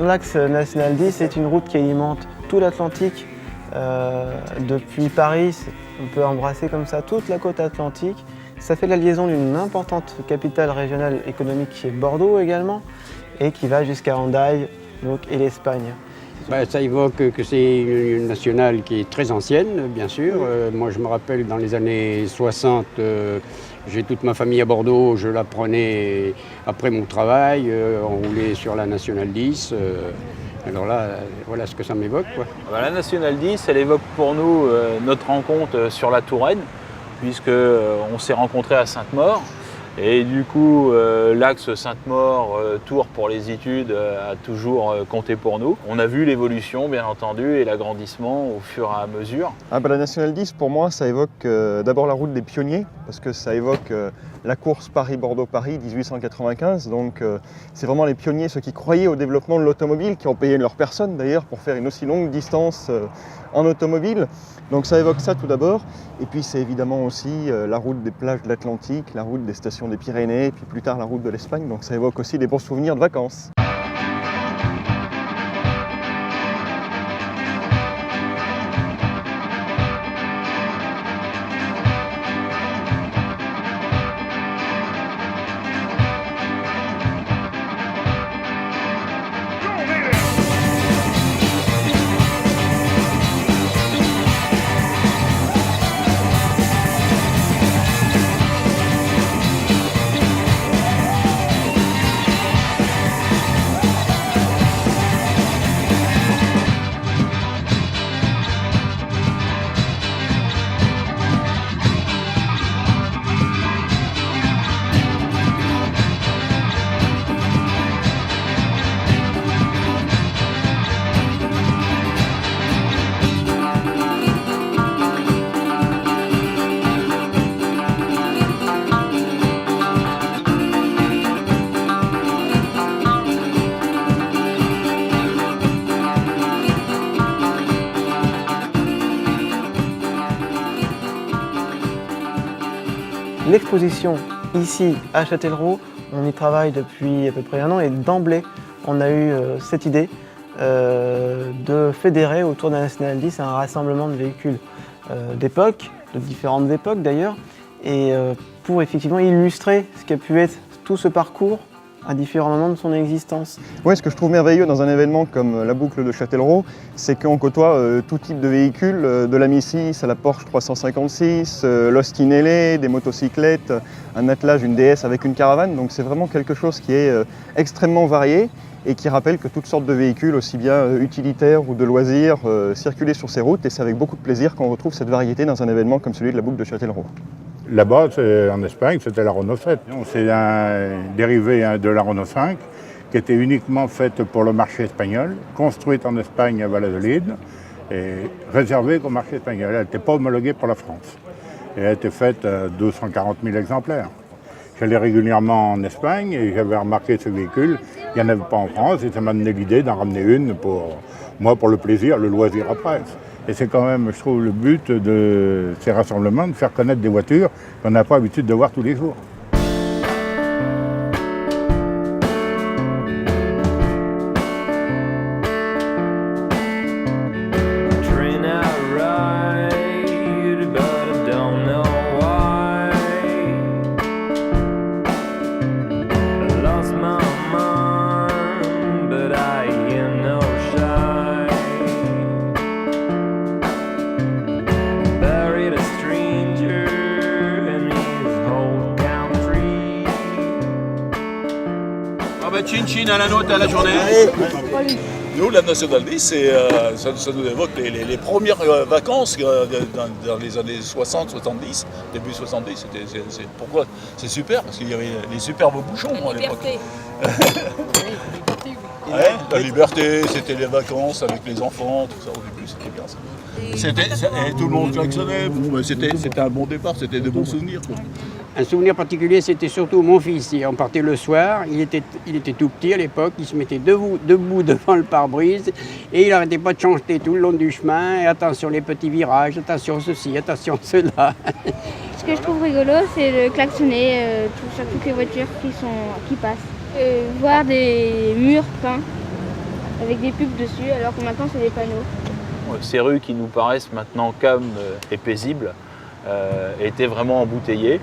l'axe national 10, c'est une route qui alimente tout l'Atlantique. Depuis Paris, on peut embrasser comme ça toute la côte atlantique. Ça fait la liaison d'une importante capitale régionale économique qui est Bordeaux également, et qui va jusqu'à Hendaye et l'Espagne. Ça évoque que c'est une nationale qui est très ancienne, bien sûr. Moi, je me rappelle dans les années 60, j'ai toute ma famille à Bordeaux, je la prenais après mon travail, on roulait sur la nationale 10. Alors là, voilà ce que ça m'évoque, quoi. La nationale 10, elle évoque pour nous notre rencontre sur la Touraine, puisqu'on s'est rencontrés à Sainte-Maure. Et du coup, l'axe Sainte-Maure-Tours pour les études a toujours compté pour nous. On a vu l'évolution, bien entendu, et l'agrandissement au fur et à mesure. La Nationale 10, pour moi, ça évoque d'abord la route des pionniers, parce que ça évoque la course Paris-Bordeaux-Paris 1895. Donc c'est vraiment les pionniers, ceux qui croyaient au développement de l'automobile, qui ont payé leur personne d'ailleurs pour faire une aussi longue distance en automobile. Donc ça évoque ça tout d'abord. Et puis c'est évidemment aussi la route des plages de l'Atlantique, la route des stations des Pyrénées, et puis plus tard la route de l'Espagne. Donc ça évoque aussi des bons souvenirs de vacances. L'exposition ici à Châtellerault, on y travaille depuis à peu près 1 an et d'emblée on a eu cette idée de fédérer autour de la Nationale 10 un rassemblement de véhicules d'époque, de différentes époques d'ailleurs, et pour effectivement illustrer ce qu'a pu être tout ce parcours à différents moments de son existence. Oui, ce que je trouve merveilleux dans un événement comme la boucle de Châtellerault, c'est qu'on côtoie tout type de véhicules, de la Mi6 à la Porsche 356, l'Austin LA, des motocyclettes, un attelage, une DS avec une caravane. Donc c'est vraiment quelque chose qui est extrêmement varié et qui rappelle que toutes sortes de véhicules, aussi bien utilitaires ou de loisirs, circulaient sur ces routes. Et c'est avec beaucoup de plaisir qu'on retrouve cette variété dans un événement comme celui de la boucle de Châtellerault. Là-bas, en Espagne, c'était la Renault 7. C'est un dérivé de la Renault 5 qui était uniquement faite pour le marché espagnol, construite en Espagne à Valladolid et réservée au marché espagnol. Elle n'était pas homologuée pour la France. Et elle a été faite à 240 000 exemplaires. J'allais régulièrement en Espagne et j'avais remarqué ce véhicule. Il n'y en avait pas en France et ça m'a donné l'idée d'en ramener une pour moi, pour le plaisir, le loisir après. Et c'est quand même, je trouve, le but de ces rassemblements, de faire connaître des voitures qu'on n'a pas l'habitude de voir tous les jours. Chin à la note à la journée. Nous, la Nationale 10, ça nous évoque les premières vacances dans les années 60, 70, début 70. Pourquoi c'est super, parce qu'il y avait les superbes bouchons à l'époque. La liberté, c'était les vacances avec les enfants, tout ça au début, c'était bien ça. Tout le monde klaxonnait, c'était un bon départ, c'était de bons souvenirs, quoi. Un souvenir particulier, c'était surtout mon fils. On partait le soir, il était tout petit à l'époque, il se mettait debout devant le pare-brise et il n'arrêtait pas de chanter tout le long du chemin. Et attention les petits virages, attention ceci, attention cela. Ce que je trouve rigolo, c'est le klaxonner sur toutes les voitures qui passent. Voir des murs peints avec des pubs dessus, alors que maintenant c'est des panneaux. Ces rues qui nous paraissent maintenant calmes et paisibles étaient vraiment embouteillées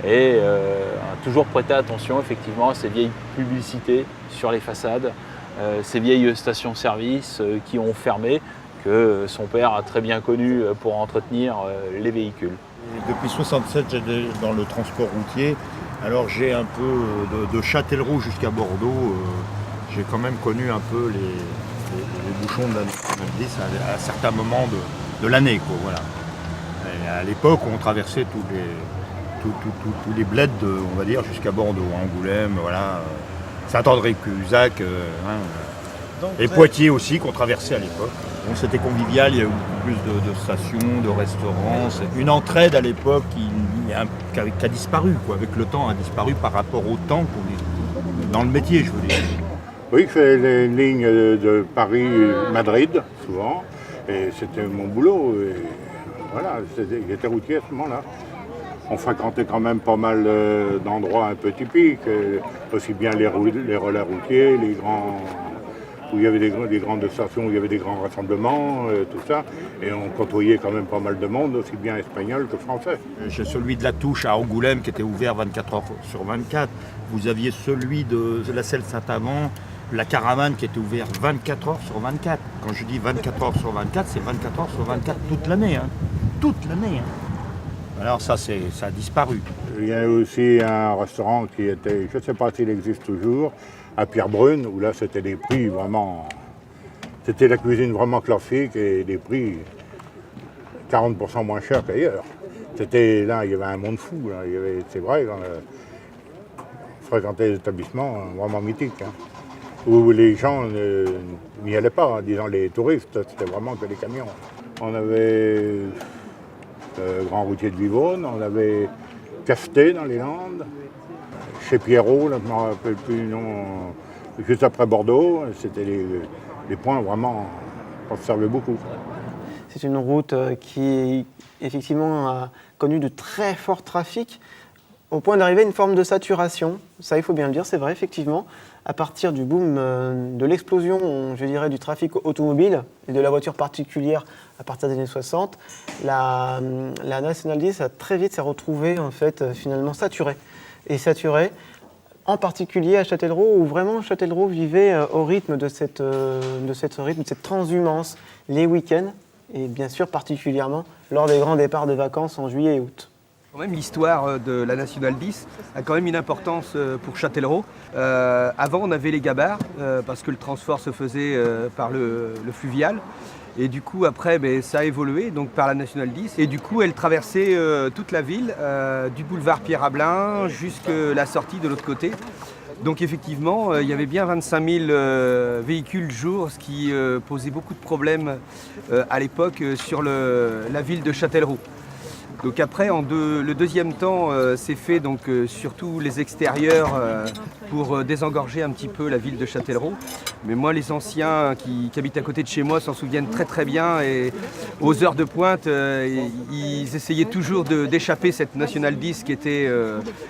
et a toujours prêté attention effectivement à ces vieilles publicités sur les façades, ces vieilles stations-service qui ont fermé, que son père a très bien connu pour entretenir les véhicules. Depuis 1967, j'étais dans le transport routier. Alors j'ai un peu de Châtellerault jusqu'à Bordeaux. J'ai quand même connu un peu les bouchons de la National 10 à certains moments de l'année. Voilà. Et à l'époque, on traversait tous les bleds, on va dire, jusqu'à Bordeaux, Angoulême, voilà, Saint-André-Cusac, et Poitiers aussi, qu'on traversait à l'époque. Bon, c'était convivial, il y a eu beaucoup plus de stations, de restaurants. C'est une entraide à l'époque qui a disparu, quoi. Avec le temps, a disparu par rapport au temps qu'on est dans le métier, je veux dire. Oui, je fais les lignes de Paris-Madrid, souvent, et c'était mon boulot. Et voilà, j'étais routier à ce moment-là. On fréquentait quand même pas mal d'endroits un peu typiques, aussi bien les relais routiers, les grands, où il y avait des grandes stations, où il y avait des grands rassemblements, tout ça. Et on côtoyait quand même pas mal de monde, aussi bien espagnol que français. J'ai celui de la Touche à Angoulême qui était ouvert 24 heures sur 24. Vous aviez celui de la Selle Saint-Amand, la Caravane qui était ouvert 24 heures sur 24. Quand je dis 24 heures sur 24, c'est 24 heures sur 24 toute l'année. Hein. Toute l'année. Hein. Alors ça a disparu. Il y a aussi un restaurant qui était, je ne sais pas s'il existe toujours, à Pierrebrune, où là c'était des prix vraiment... C'était la cuisine vraiment classique et des prix 40% moins chers qu'ailleurs. C'était là, il y avait un monde fou. Là. C'est vrai, on fréquentait des établissements vraiment mythiques, hein, où les gens n'y allaient pas, hein, disons les touristes, c'était vraiment que des camions. On avait Grand Routier de Vivonne, on avait Cafeté dans les Landes, chez Pierrot, là, je ne me rappelle plus, non, juste après Bordeaux, c'était les points vraiment qu'on servait beaucoup. C'est une route qui, effectivement, a connu de très forts trafics, au point d'arriver à une forme de saturation. Ça, il faut bien le dire, c'est vrai, effectivement. À partir du boom, de l'explosion, je dirais, du trafic automobile et de la voiture particulière à partir des années 60, la National 10 a très vite s'est retrouvée, en fait, finalement saturée. Et saturée, en particulier à Châtellerault, où vraiment Châtellerault vivait au rythme de cette transhumance, les week-ends, et bien sûr particulièrement lors des grands départs de vacances en juillet et août. Quand même, l'histoire de la National 10 a quand même une importance pour Châtellerault. Avant, on avait les gabarres, parce que le transport se faisait par le fluvial. Et du coup, après, ça a évolué donc, par la National 10. Et du coup, elle traversait toute la ville, du boulevard Pierre-Abelin jusqu'à la sortie de l'autre côté. Donc effectivement, il y avait bien 25 000 véhicules jour, ce qui posait beaucoup de problèmes à l'époque sur la ville de Châtellerault. Donc après, le deuxième temps, c'est fait donc, surtout les extérieurs pour désengorger un petit peu la ville de Châtellerault. Mais moi, les anciens qui habitent à côté de chez moi s'en souviennent très très bien. Et aux heures de pointe, ils essayaient toujours d'échapper cette National 10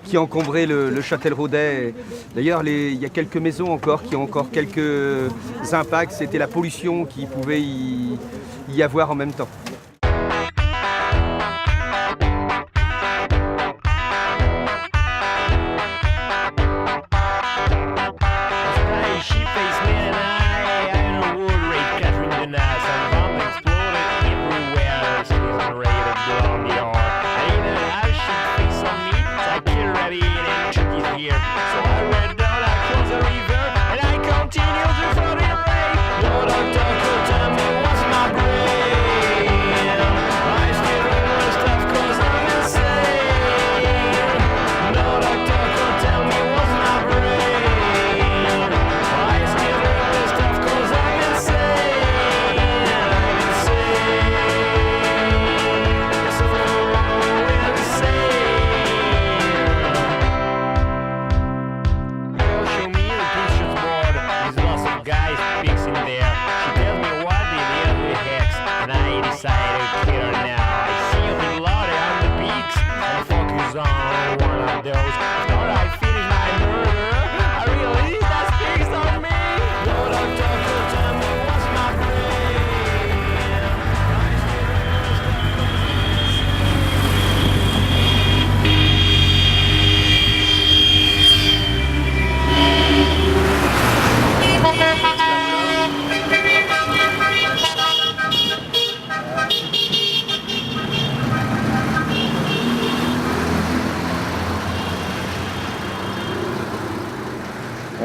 qui encombrait le Châtelleraudais. D'ailleurs, il y a quelques maisons encore qui ont encore quelques impacts. C'était la pollution qui pouvait y avoir en même temps.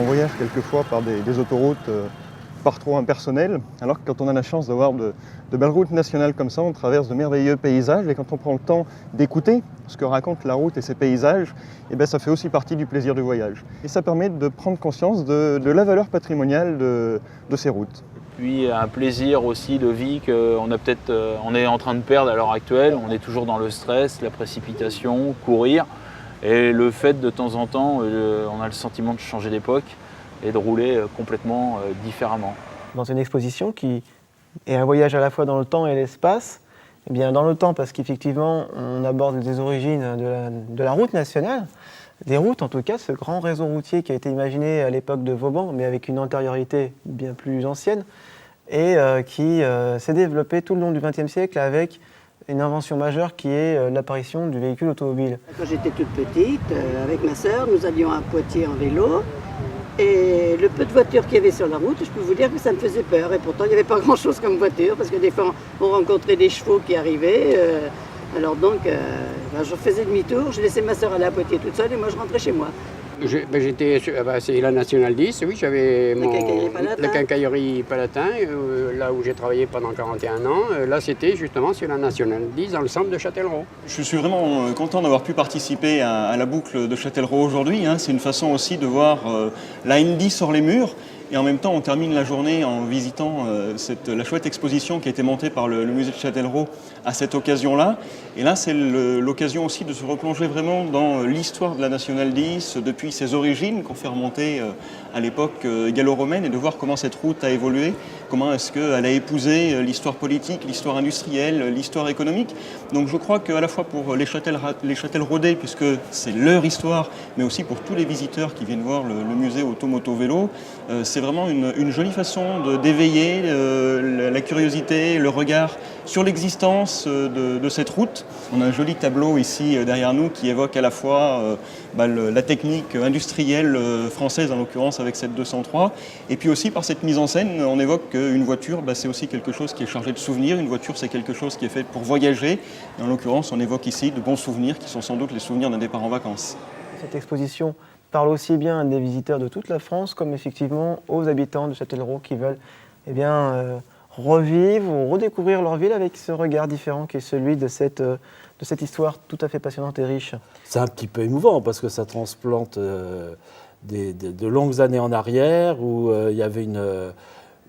voyage quelquefois par des autoroutes par trop impersonnelles, alors que quand on a la chance d'avoir de belles routes nationales comme ça, on traverse de merveilleux paysages, et quand on prend le temps d'écouter ce que raconte la route et ses paysages, eh bien, ça fait aussi partie du plaisir du voyage. Et ça permet de prendre conscience de la valeur patrimoniale de ces routes. Puis un plaisir aussi de vie on est en train de perdre à l'heure actuelle. On est toujours dans le stress, la précipitation, courir. Et le fait de temps en temps, on a le sentiment de changer d'époque et de rouler complètement différemment. Dans une exposition qui est un voyage à la fois dans le temps et l'espace, eh bien dans le temps parce qu'effectivement on aborde des origines de la route nationale, des routes en tout cas, ce grand réseau routier qui a été imaginé à l'époque de Vauban, mais avec une antériorité bien plus ancienne, et qui s'est développé tout le long du XXe siècle avec une invention majeure qui est l'apparition du véhicule automobile. Quand j'étais toute petite, avec ma sœur, nous allions à Poitiers en vélo. Et le peu de voitures qu'il y avait sur la route, je peux vous dire que ça me faisait peur. Et pourtant, il n'y avait pas grand-chose comme voiture, parce que des fois, on rencontrait des chevaux qui arrivaient. Alors donc, je faisais demi-tour, je laissais ma sœur aller à Poitiers toute seule et moi, je rentrais chez moi. C'est la Nationale 10, oui, j'avais la quincaillerie Palatin, là où j'ai travaillé pendant 41 ans. Là, c'était justement sur la Nationale 10, dans le centre de Châtellerault. Je suis vraiment content d'avoir pu participer à la boucle de Châtellerault aujourd'hui. C'est une façon aussi de voir la N10 sur les murs. Et en même temps, on termine la journée en visitant la chouette exposition qui a été montée par le musée de Châtellerault à cette occasion-là. Et là, c'est l'occasion aussi de se replonger vraiment dans l'histoire de la Nationale 10, depuis ses origines qu'on fait remonter à l'époque gallo-romaine, et de voir comment cette route a évolué, comment est-ce qu'elle a épousé l'histoire politique, l'histoire industrielle, l'histoire économique. Donc je crois qu'à la fois pour les Châtelleraudais, puisque c'est leur histoire, mais aussi pour tous les visiteurs qui viennent voir le musée Automoto-Vélo, c'est vraiment une jolie façon d'éveiller la curiosité, le regard sur l'existence de cette route. On a un joli tableau ici derrière nous qui évoque à la fois la technique industrielle française, en l'occurrence avec cette 203, et puis aussi par cette mise en scène, on évoque qu'une voiture, c'est aussi quelque chose qui est chargé de souvenirs. Une voiture, c'est quelque chose qui est fait pour voyager. Et en l'occurrence, on évoque ici de bons souvenirs qui sont sans doute les souvenirs d'un départ en vacances. Cette exposition parle aussi bien des visiteurs de toute la France comme effectivement aux habitants de Châtellerault qui veulent revivre ou redécouvrir leur ville avec ce regard différent qui est celui de cette histoire tout à fait passionnante et riche. C'est un petit peu émouvant parce que ça transplante de longues années en arrière où il y avait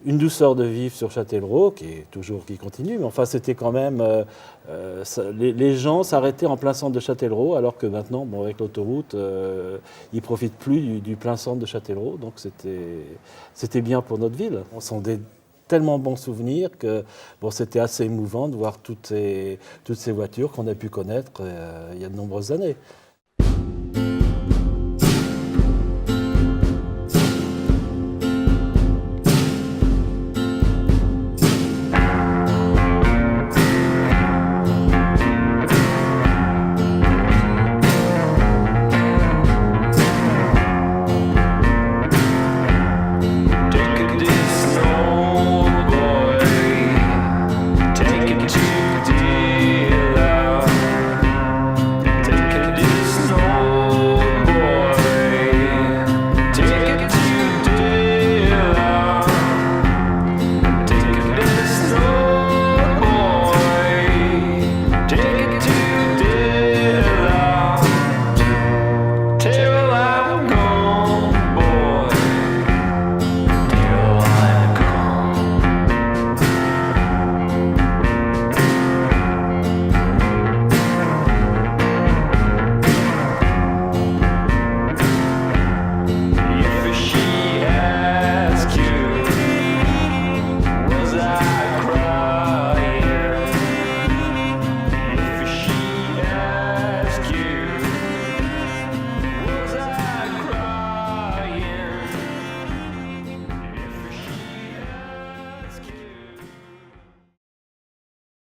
une douceur de vivre sur Châtellerault qui continue, mais enfin c'était quand même les gens s'arrêtaient en plein centre de Châtellerault, alors que maintenant avec l'autoroute ils profitent plus du plein centre de Châtellerault, donc c'était bien pour notre ville. On sont tellement bons souvenirs que c'était assez émouvant de voir toutes ces voitures qu'on a pu connaître il y a de nombreuses années.